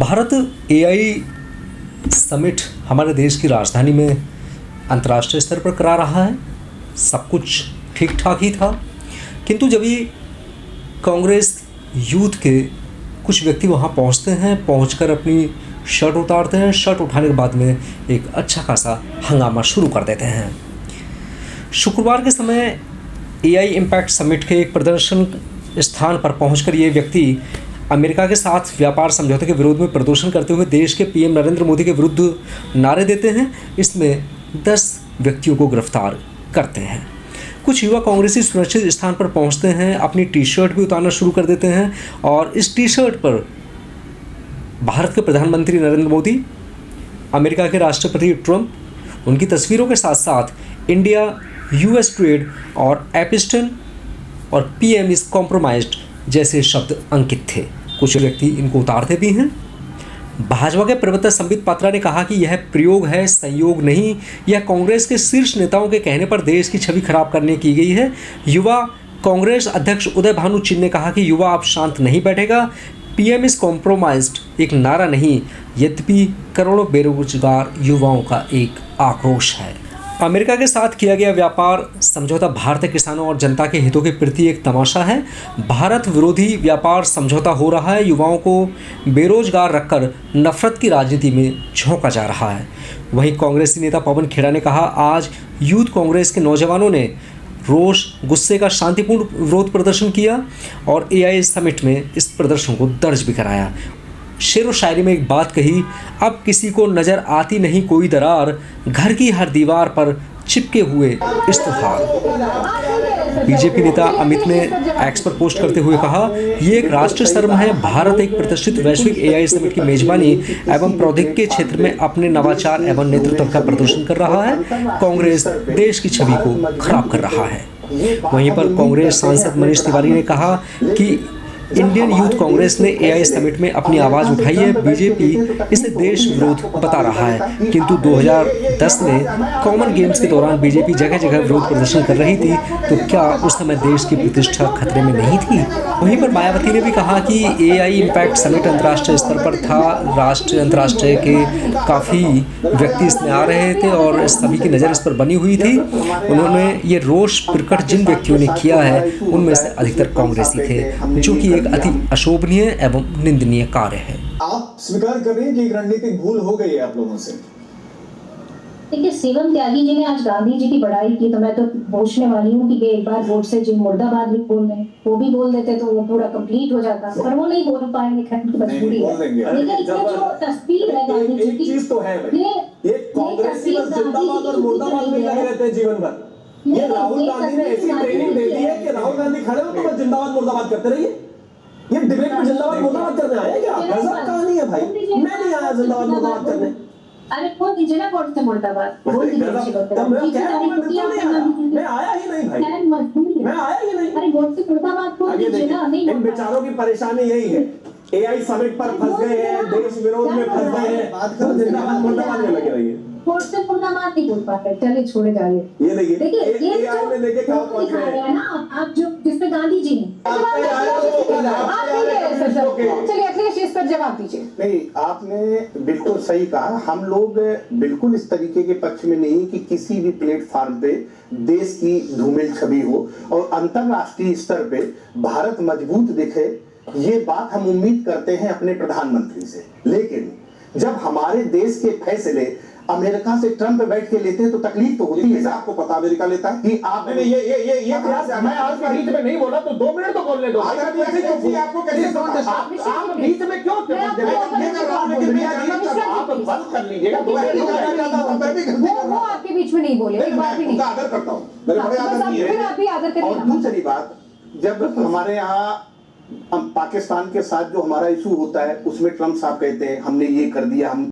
Bharat AI summit हमारे देश की राजधानी में अंतर्राष्ट्रीय स्तर पर करा रहा है। सब कुछ ठीक ठाक ही था, किंतु जब ये कांग्रेस यूथ के कुछ व्यक्ति वहाँ पहुँचते हैं, पहुँचकर अपनी शर्ट उतारते हैं। शर्ट उठाने के बाद में एक अच्छा खासा हंगामा शुरू कर देते हैं। शुक्रवार के समय एआई इम्पैक्ट समिट के एक प्रदर्शन स्थान पर पहुंचकर ये व्यक्ति अमेरिका के साथ व्यापार समझौते के विरोध में प्रदर्शन करते हुए देश के पीएम नरेंद्र मोदी के विरुद्ध नारे देते हैं। इसमें 10 व्यक्तियों को गिरफ्तार करते हैं। कुछ युवा कांग्रेसी सुरक्षित स्थान पर पहुंचते हैं, अपनी टी शर्ट भी उतारना शुरू कर देते हैं और इस टी शर्ट पर भारत के प्रधानमंत्री नरेंद्र मोदी, अमेरिका के राष्ट्रपति ट्रंप, उनकी तस्वीरों के साथ साथ इंडिया यूएस ट्रेड और एपिस्टन और पीएम इज कॉम्प्रोमाइज्ड जैसे शब्द अंकित थे। कुछ व्यक्ति इनको उतारते भी हैं। भाजपा के प्रवक्ता संबित पात्रा ने कहा कि यह प्रयोग है, संयोग नहीं। यह कांग्रेस के शीर्ष नेताओं के कहने पर देश की छवि खराब करने की गई है। युवा कांग्रेस अध्यक्ष उदय भानु चिन ने कहा कि युवा अब शांत नहीं बैठेगा। पीएम इज कॉम्प्रोमाइज्ड एक नारा नहीं, यद्यपि करोड़ों बेरोजगार युवाओं का एक आक्रोश है। अमेरिका के साथ किया गया व्यापार समझौता भारतीय किसानों और जनता के हितों के प्रति एक तमाशा है। भारत विरोधी व्यापार समझौता हो रहा है। युवाओं को बेरोजगार रखकर नफरत की राजनीति में झोंका जा रहा है। वहीं कांग्रेसी नेता पवन खेड़ा ने कहा, आज यूथ कांग्रेस के नौजवानों ने रोष गुस्से का शांतिपूर्ण विरोध प्रदर्शन किया और एआई समिट में इस प्रदर्शन को दर्ज भी कराया। शेरो शायरी में एक बात कही, अब किसी को नजर आती नहीं कोई दरार, घर की हर दीवार पर चिपके हुए इश्तिहार। बीजेपी नेता अमित ने एक्स पर पोस्ट करते हुए कहा, ये एक राष्ट्रीय शर्म है। भारत एक प्रतिष्ठित वैश्विक एआई समिट की मेजबानी एवं प्रौद्योगिकी के क्षेत्र में अपने नवाचार एवं नेतृत्व का प्रदर्शन कर रहा है। कांग्रेस देश की छवि को खराब कर रहा है। वहीं पर कांग्रेस सांसद मनीष तिवारी ने कहा कि इंडियन यूथ कांग्रेस ने एआई समिट में अपनी आवाज़ उठाई है। बीजेपी इसे देश विरोध बता रहा है, किंतु 2010 में कॉमन गेम्स के दौरान बीजेपी जगह जगह विरोध प्रदर्शन कर रही थी, तो क्या उस समय देश की प्रतिष्ठा खतरे में नहीं थी? वहीं पर मायावती ने भी कहा कि एआई इम्पैक्ट समिट अंतर्राष्ट्रीय स्तर पर था। राष्ट्रीय अंतर्राष्ट्रीय के काफ़ी व्यक्ति इसमें आ रहे थे और सभी की नज़र इस पर बनी हुई थी। उन्होंने ये रोष प्रकट जिन व्यक्तियों ने किया है उनमें से अधिकतर कांग्रेसी थे, जो कि अति अशोभनीय एवं निंदनीय कार्य है। आप स्वीकार कर रहे हैं कि एक रणनीतिक भूल हो गई है आप लोगों से? देखिए, शिवम त्यागी जी ने आज गांधी जी की बड़ाई की, तो मैं तो पूछने वाली हूँ कि एक बार वोट से जिन मुर्दाबाद भी बोल रहे हैं, वो भी बोल देते तो वो पूरा कंप्लीट हो जाता, पर वो नहीं बोल पाएंगे। खैर की मजबूरी है। लेकिन इसमें जो तस्वीर है गांधी जी की, चीज तो है, ये कांग्रेसी बस जिंदाबाद और मुर्दाबाद में लगे रहते हैं जीवन भर। ये राहुल गांधी ने ऐसी ट्रेनिंग दे दी है कि राहुल गांधी खड़े हो तो बस जिंदाबाद मुर्दाबाद करते रहिए। ये डिबेट में जिंदाबाद मुर्दाबाद करने आया क्या? गजब कहानी है भाई। मैं नहीं आया जिंदाबाद मुर्दाबाद करने। अरे बोल दीजिए ना, वोट से मुर्दाबाद बोल दीजिए। मैं आया ही नहीं भाई, मैं आया ही नहीं। अरे वोट से मुर्दाबाद बोल दीजिए ना। नहीं, इन बेचारों की परेशानी यही है, एआई समिट पर फंस गए हैं, देश विरोध में फंस गए हैं, बात करो जिंदाबाद मुर्दाबाद में लगे रहिए। वोट से मुर्दाबाद नहीं बोल पाते। चलिए छोड़े जाइए। ये देखिए एआई में लेके क्या पहुंच गए हैं ना आप, जो जिसमें गांधी जी हैं। चलिए अखिलेश इस पर जवाब दीजिए। नहीं, आपने बिल्कुल सही कहा। हम लोग बिल्कुल इस तरीके के पक्ष में नहीं कि किसी भी प्लेटफॉर्म पे देश की धूमिल छवि हो और अंतरराष्ट्रीय स्तर पे भारत मजबूत दिखे। ये बात हम उम्मीद करते हैं अपने प्रधानमंत्री से, लेकिन जब हमारे देश के फैसले अमेरिका से ट्रंप बैठ के लेते हैं तो तकलीफ तो होती है। आपको पता अमेरिका लेता है कि आप नहीं ये मैं आपके बीच में नहीं बोला तो 2 मिनट तो बोलने दो। आपको आप बीच में क्यों आप बंद कर लीजिएगा। वो आपके बीच में नहीं बोले, एक बार भी नहीं। आदर करता हूँ, मेरे बड़े आदर की है। और दूसरी बात, जब हमारे यहाँ पाकिस्तान के साथ जो हमारा इशू होता है उसमें ट्रंप साहब कहते हैं हमने ये कर दिया, हम